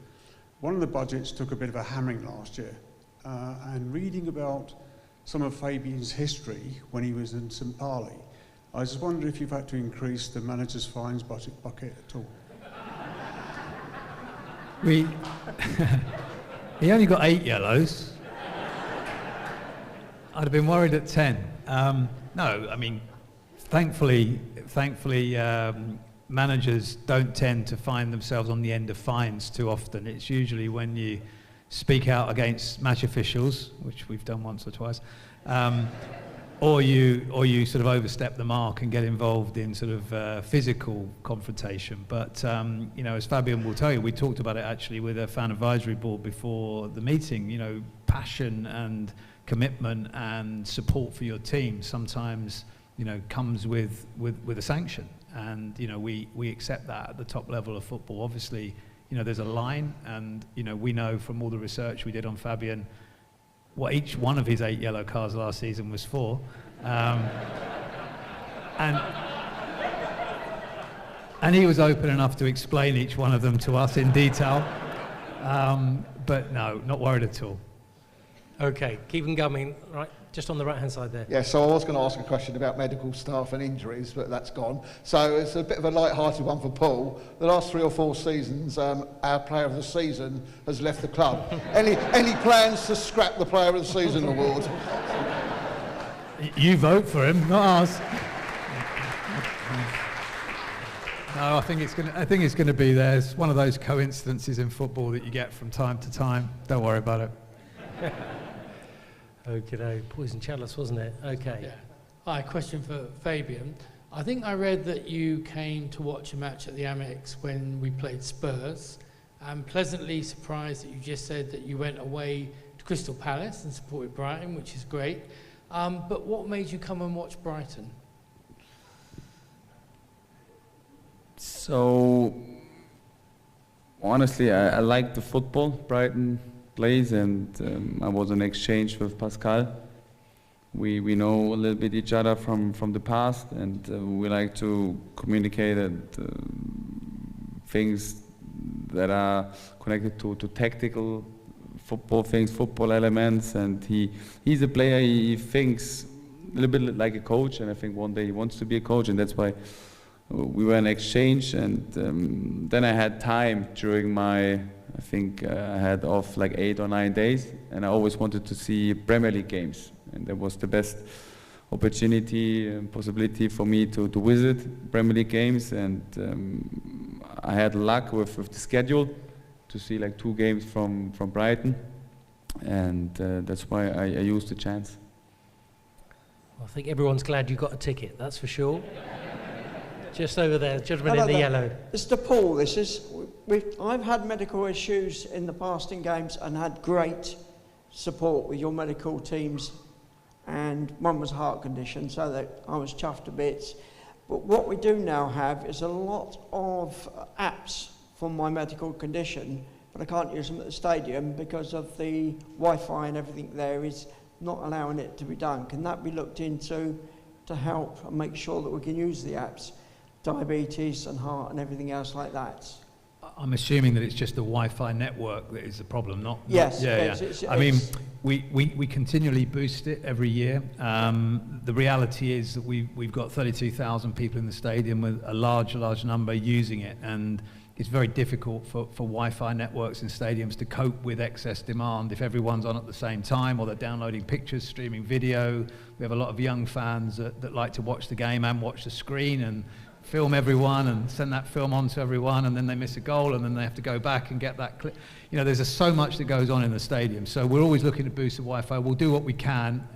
C: One of the budgets took a bit of a hammering last year, and reading about some of Fabian's history when he was in St. Parley, I just wonder if you've had to increase the manager's fines bucket at all.
I: He only got 8 yellows. I'd have been worried at 10. No, I mean, thankfully, managers don't tend to find themselves on the end of fines too often. It's usually when you speak out against match officials, which we've done once or twice, or you sort of overstep the mark and get involved in sort of physical confrontation. But you know, as Fabian will tell you, we talked about it actually with a fan advisory board before the meeting. You know, passion and commitment and support for your team sometimes, you know, comes with a sanction, and you know, we accept that at the top level of football. Obviously, you know, there's a line, and you know, we know from all the research we did on Fabian what each one of his 8 yellow cards last season was for. And he was open enough to explain each one of them to us in detail. But no, not worried at all.
E: Okay, keep them coming. Right, just on the right-hand side there.
A: Yeah, so I was going to ask a question about medical staff and injuries, but that's gone. So it's a bit of a light-hearted one for Paul. The last 3 or 4 seasons, our player of the season has left the club. Any plans to scrap the player of the season award?
I: You vote for him, not us. No, I think it's going to be there. It's one of those coincidences in football that you get from time to time. Don't worry about it.
E: Okay, poison chalice, wasn't it? Okay.
D: Yeah. Hi, question for Fabian. I think I read that you came to watch a match at the Amex when we played Spurs. I'm pleasantly surprised that you just said that you went away to Crystal Palace and supported Brighton, which is great. But what made you come and watch Brighton?
F: So, honestly, I like the football Brighton plays, and I was on exchange with Pascal. We know a little bit each other from the past, and we like to communicate things that are connected to tactical football things, football elements, and he's a player. He thinks a little bit like a coach, and I think one day he wants to be a coach, and that's why we were in exchange. And then I had time during my, I think I had off like 8 or 9 days, and I always wanted to see Premier League games, and that was the best opportunity and possibility for me to visit Premier League games. And I had luck with the schedule to see like 2 games from Brighton, and that's why I used the chance.
E: Well, I think everyone's glad you got a ticket, that's for sure. Just over there, gentleman in the yellow.
W: Mr. Paul, this is. I've had medical issues in the past in games and had great support with your medical teams, and one was a heart condition, so that I was chuffed to bits. But what we do now have is a lot of apps for my medical condition, but I can't use them at the stadium because of the Wi-Fi and everything there is not allowing it to be done. Can that be looked into to help and make sure that we can use the apps? Diabetes and heart and everything else like that.
I: I'm assuming that it's just the Wi-Fi network that is the problem, not...
W: Yes.
I: I mean, we continually boost it every year. The reality is that we've got 32,000 people in the stadium with a large number using it, and it's very difficult for Wi-Fi networks in stadiums to cope with excess demand if everyone's on at the same time, or they're downloading pictures, streaming video. We have a lot of young fans that like to watch the game and watch the screen and film everyone and send that film on to everyone, and then they miss a goal and then they have to go back and get that clip. You know, there's so much that goes on in the stadium. So we're always looking to boost the Wi-Fi. We'll do what we can,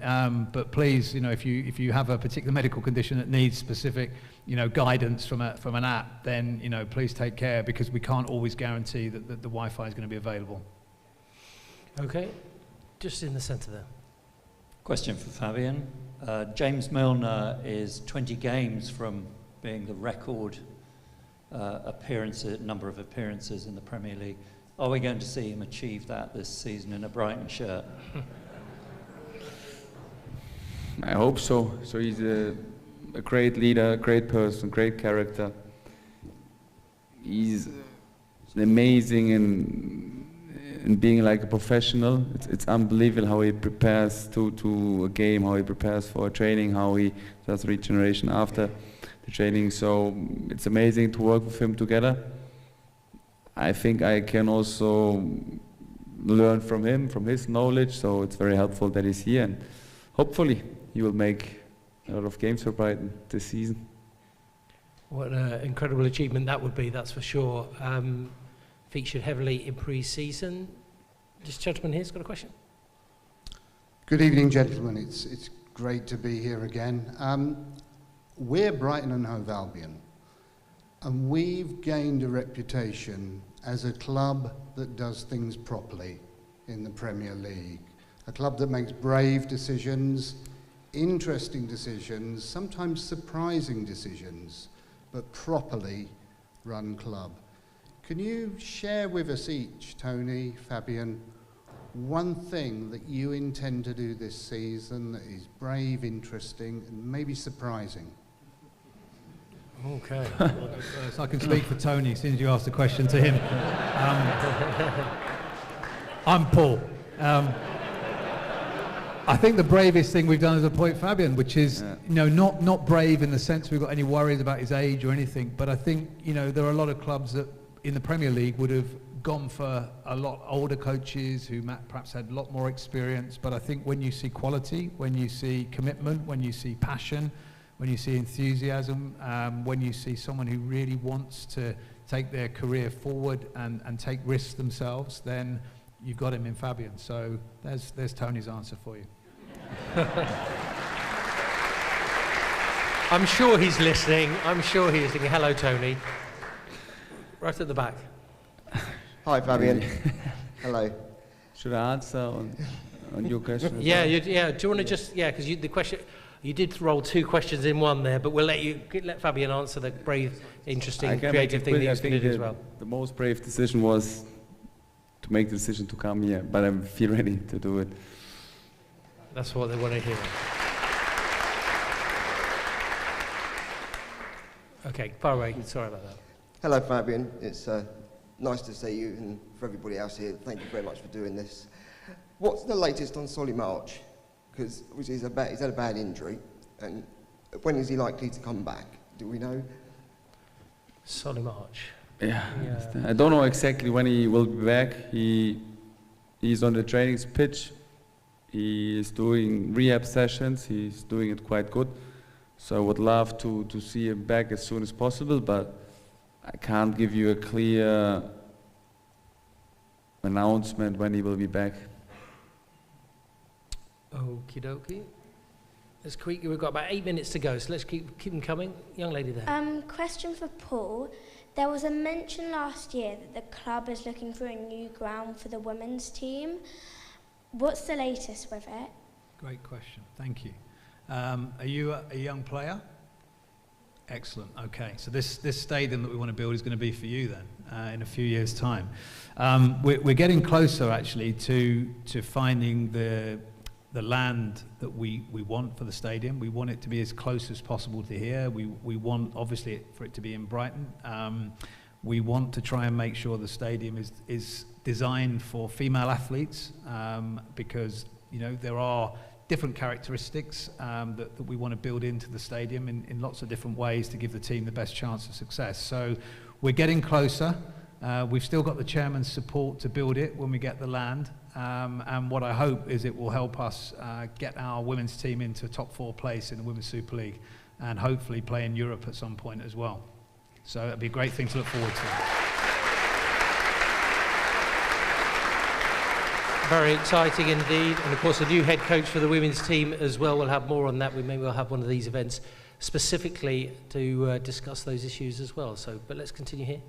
I: but please, you know, if you have a particular medical condition that needs specific, you know, guidance from an app, then, you know, please take care, because we can't always guarantee that the Wi-Fi is going to be available.
E: Okay, just in the centre there.
X: Question for Fabian. James Milner is 20 games from being the record number of appearances in the Premier League. Are we going to see him achieve that this season in a Brighton shirt?
F: I hope so. So he's a great leader, a great person, great character. He's amazing in being like a professional. It's unbelievable how he prepares to a game, how he prepares for a training, how he does regeneration after the training. So it's amazing to work with him together. I think I can also learn from him, from his knowledge, so it's very helpful that he's here, and hopefully he will make a lot of games for Brighton this season.
E: What an incredible achievement that would be, that's for sure. Featured heavily in pre-season. This gentleman here's got a question.
P: Good evening, gentlemen. It's great to be here again. We're Brighton and Hove Albion, and we've gained a reputation as a club that does things properly in the Premier League. A club that makes brave decisions, interesting decisions, sometimes surprising decisions, but properly run club. Can you share with us each, Tony, Fabian, one thing that you intend to do this season that is brave, interesting, and maybe surprising?
I: Okay. So I can speak for Tony as soon as you ask the question to him. I'm Paul. I think the bravest thing we've done is appoint Fabian, which is, not brave in the sense we've got any worries about his age or anything, but I think, there are a lot of clubs that in the Premier League would have gone for a lot older coaches who perhaps had a lot more experience, but I think when you see quality, when you see commitment, when you see passion, when you see enthusiasm, when you see someone who really wants to take their career forward and take risks themselves, then you've got him in Fabian. So there's Tony's answer for you.
E: I'm sure he's listening. Hello, Tony. Right at the back.
G: Hi, Fabian. Hello.
F: Should I answer on your question?
E: Yeah. Do you want to just because the question you did roll two questions in one there, but we'll let Fabian answer the brave, interesting, creative thing that he was going to do as well.
F: The most brave decision was to make the decision to come here, but I feel ready to do it.
E: That's what they want to hear. Okay, far away. Sorry about that.
G: Hello, Fabian. It's nice to see you, and for everybody else here, thank you very much for doing this. What's the latest on Solly March? Because he's had a bad injury, and when is he likely to come back? Do we know?
E: Solly March.
F: Yeah. I don't know exactly when he will be back. He's on the training pitch. He is doing rehab sessions. He's doing it quite good. So I would love to see him back as soon as possible, but I can't give you a clear announcement when he will be back.
E: Okie dokie. We've got about 8 minutes to go, so let's keep them coming. Young lady there.
H: Question for Paul. There was a mention last year that the club is looking for a new ground for the women's team. What's the latest with it?
I: Great question. Thank you. Are you a young player? Excellent. Okay. So this stadium that we want to build is going to be for you then in a few years' time. We're getting closer actually to finding the land that we want for the stadium. We want it to be as close as possible to here. We want, obviously, for it to be in Brighton. We want to try and make sure the stadium is designed for female athletes because, there are different characteristics that we want to build into the stadium in lots of different ways to give the team the best chance of success. So we're getting closer. We've still got the chairman's support to build it when we get the land. And what I hope is it will help us get our women's team into top 4 place in the Women's Super League and hopefully play in Europe at some point as well. So it'd be a great thing to look forward to.
E: Very exciting indeed. And of course, the new head coach for the women's team as well. We'll have more on that. We maybe will have one of these events specifically to discuss those issues as well. But let's continue here.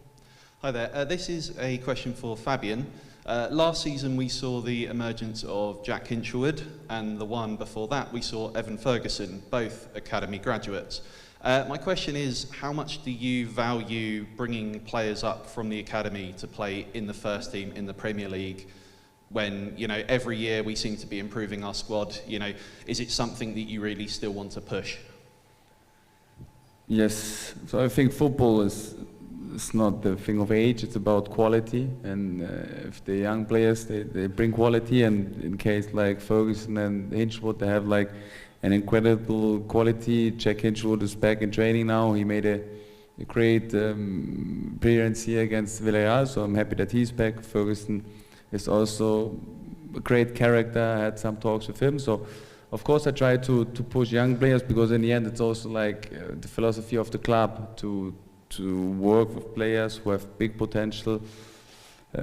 J: Hi there. This is a question for Fabian. Last season we saw the emergence of Jack Hinchelwood, and the one before that we saw Evan Ferguson, both academy graduates. My question is, how much do you value bringing players up from the academy to play in the first team in the Premier League when, every year we seem to be improving our squad? Is it something that you really still want to push?
F: Yes. So I think football is not the thing of age, it's about quality, and if the young players they bring quality, and in case like Ferguson and Hinchelwood, they have like an incredible quality. Jack Hinchelwood is back in training now. He made a great appearance here against Villarreal, so I'm happy that he's back. Ferguson is also a great character. I had some talks with him, so of course I try to push young players, because in the end it's also like the philosophy of the club to work with players who have big potential.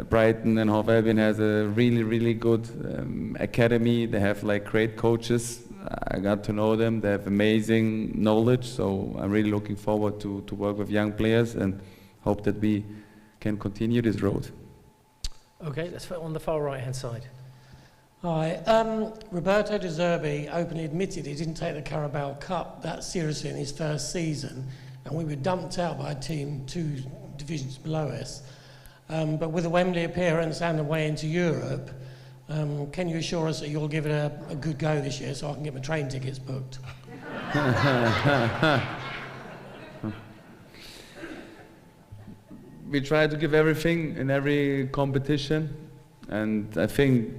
F: Brighton and Hove Albion has a really good academy. They have like great coaches. I got to know them. They have amazing knowledge, so I'm really looking forward to work with young players and hope that we can continue this road.
E: Okay, let's put on the far right-hand side.
K: Hi. Roberto De Zerbi openly admitted he didn't take the Carabao Cup that seriously in his first season, and we were dumped out by a team 2 divisions below us. But with the Wembley appearance and the way into Europe, can you assure us that you'll give it a good go this year so I can get my train tickets booked?
F: We try to give everything in every competition, and I think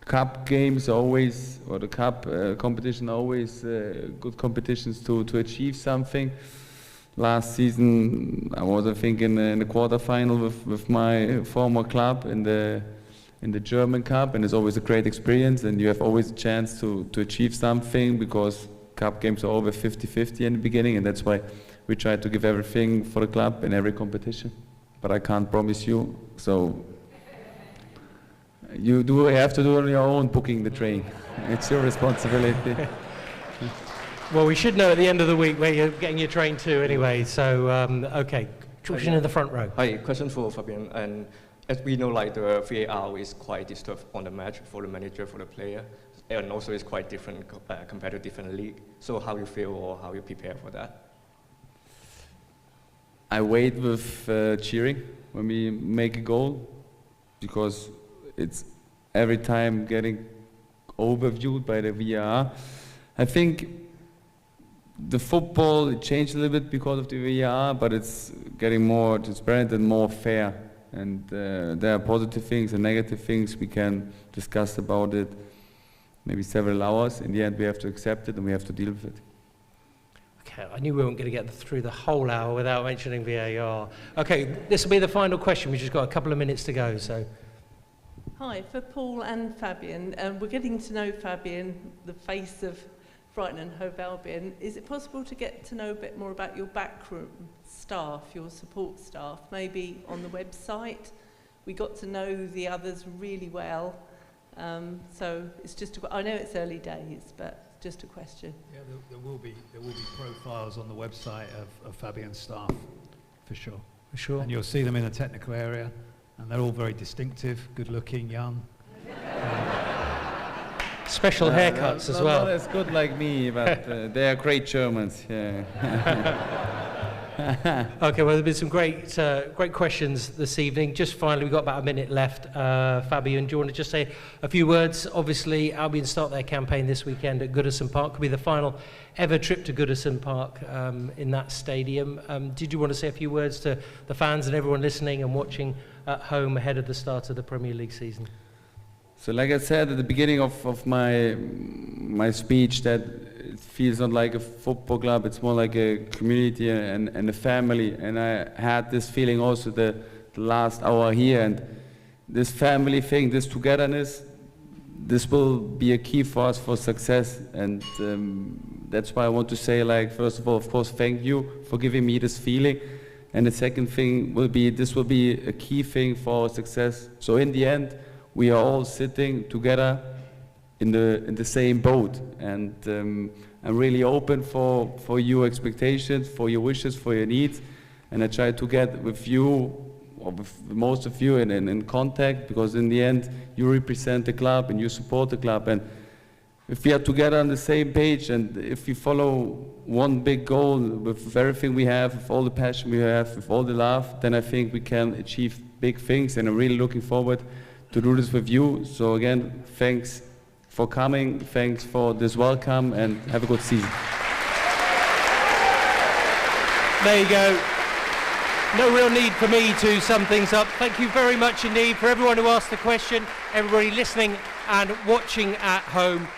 F: cup games are always, or the cup competition are always good competitions to achieve something. Last season I was, I think, in the quarterfinal with my former club in the German Cup, and it's always a great experience, and you have always a chance to achieve something, because cup games are always 50-50 in the beginning, and that's why we try to give everything for the club in every competition. But I can't promise you, so you have to do it on your own, booking the train. It's your responsibility.
E: Well, we should know at the end of the week where you're getting your train to anyway, so okay. Question in the front row.
L: Hi, question for Fabian. And as we know, like the VAR is quite disturbed on the match for the manager, for the player, and also it's quite different compared to different league. So how you feel or how you prepare for that?
F: I wait with cheering when we make a goal, because it's every time getting overviewed by the VAR. I think the football changed a little bit because of the VAR, but it's getting more transparent and more fair. And there are positive things and negative things. We can discuss about it maybe several hours. In the end, we have to accept it and we have to deal with it.
E: Okay, I knew we weren't going to get through the whole hour without mentioning VAR. Okay, this will be the final question. We've just got a couple of minutes to go, so.
M: Hi, for Paul and Fabian. We're getting to know Fabian, the face of Brighton and Hove Albion. Is it possible to get to know a bit more about your backroom staff, your support staff, maybe on the website? We got to know the others really well, so it's just I know it's early days, but just a question.
I: Yeah, there will be profiles on the website of Fabian's staff, for sure.
E: For sure.
I: And you'll see them in the technical area, and they're all very distinctive, good-looking, young.
E: Special haircuts as well.
F: Not as good like me, but they are great Germans. Yeah.
E: Okay, well, there's been some great questions this evening. Just finally, we've got about a minute left. Fabian, do you want to just say a few words? Obviously, Albion start their campaign this weekend at Goodison Park. Could be the final ever trip to Goodison Park in that stadium. Did you want to say a few words to the fans and everyone listening and watching at home ahead of the start of the Premier League season?
F: So like I said at the beginning of my speech, that it feels not like a football club, it's more like a community and a family. And I had this feeling also the last hour here, and this family thing, this togetherness, this will be a key for us for success. And that's why I want to say, like, first of all, of course, thank you for giving me this feeling. And the second thing will be, this will be a key thing for our success. So in the end, we are all sitting together in the same boat, and I'm really open for your expectations, for your wishes, for your needs, and I try to get with you, or with most of you, in contact, because in the end you represent the club and you support the club, and if we are together on the same page and if we follow one big goal with everything we have, with all the passion we have, with all the love, then I think we can achieve big things, and I'm really looking forward to do this with you. So again, thanks for coming, thanks for this welcome, and have a good season.
E: There you go. No real need for me to sum things up. Thank you very much indeed for everyone who asked the question, everybody listening and watching at home.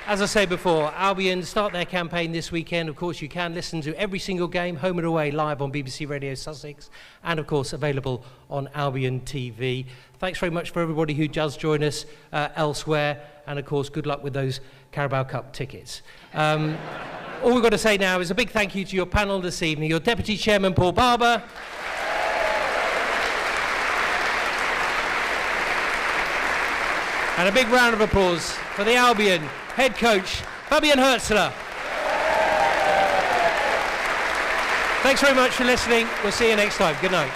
E: As I said before, Albion start their campaign this weekend. Of course, you can listen to every single game, home and away, live on BBC Radio Sussex, and of course, available on Albion TV. Thanks very much for everybody who does join us elsewhere, and of course, good luck with those Carabao Cup tickets. All we've got to say now is a big thank you to your panel this evening, your Deputy Chairman, Paul Barber, and a big round of applause for the Albion head coach, Fabian Hurzeler. Thanks very much for listening. We'll see you next time. Good night.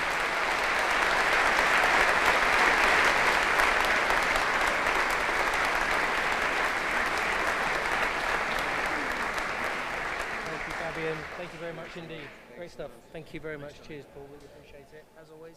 E: Thank you, Fabian. Thank you very much indeed. Great stuff. Thank you very much. Cheers, Paul. Really appreciate it, as always.